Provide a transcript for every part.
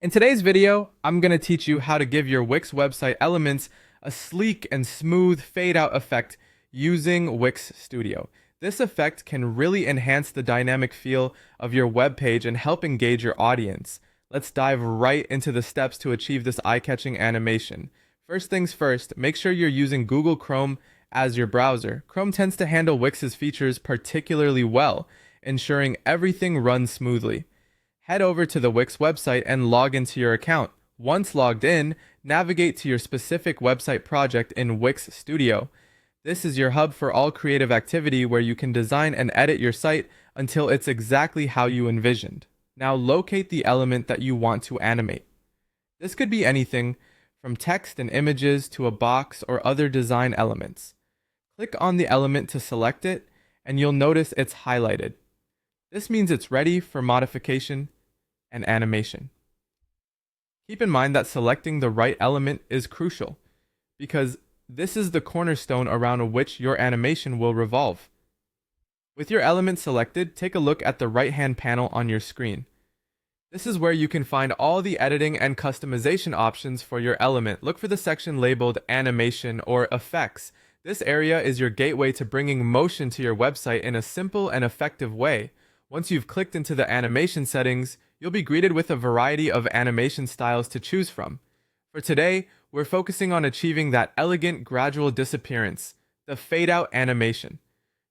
In today's video, I'm going to teach you how to give your Wix website elements a sleek and smooth fade out effect using Wix Studio. This effect can really enhance the dynamic feel of your web page and help engage your audience. Let's dive right into the steps to achieve this eye-catching animation. First things first, make sure you're using Google Chrome as your browser. Chrome tends to handle Wix's features particularly well, ensuring everything runs smoothly. Head over to the Wix website and log into your account. Once logged in, navigate to your specific website project in Wix Studio. This is your hub for all creative activity where you can design and edit your site until it's exactly how you envisioned. Now locate the element that you want to animate. This could be anything from text and images to a box or other design elements. Click on the element to select it, and you'll notice it's highlighted. This means it's ready for modification and animation. Keep in mind that selecting the right element is crucial, because this is the cornerstone around which your animation will revolve. With your element selected, take a look at the right-hand panel on your screen. This is where you can find all the editing and customization options for your element. Look for the section labeled Animation or Effects. This area is your gateway to bringing motion to your website in a simple and effective way. Once you've clicked into the animation settings, you'll be greeted with a variety of animation styles to choose from. For today, we're focusing on achieving that elegant gradual disappearance, the fade out animation.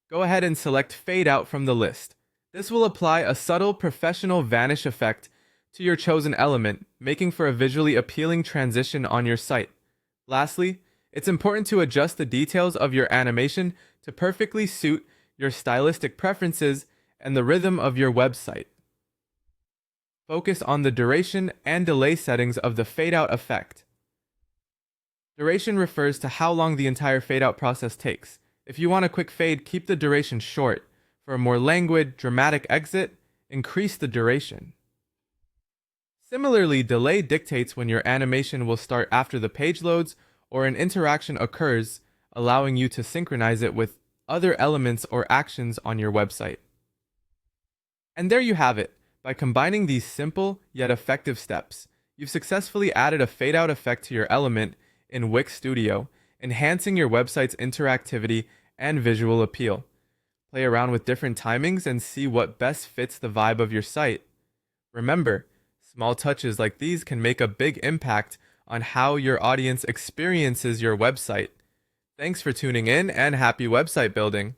Go ahead and select Fade Out from the list. This will apply a subtle professional vanish effect to your chosen element, making for a visually appealing transition on your site. Lastly, it's important to adjust the details of your animation to perfectly suit your stylistic preferences and the rhythm of your website. Focus on the duration and delay settings of the fade out effect. Duration refers to how long the entire fade out process takes. If you want a quick fade, keep the duration short. For a more languid, dramatic exit, increase the duration. Similarly, delay dictates when your animation will start after the page loads or an interaction occurs, allowing you to synchronize it with other elements or actions on your website. And there you have it. By combining these simple yet effective steps, you've successfully added a fade out effect to your element in Wix Studio, enhancing your website's interactivity and visual appeal. Play around with different timings and see what best fits the vibe of your site. Remember, small touches like these can make a big impact on how your audience experiences your website. Thanks for tuning in and happy website building!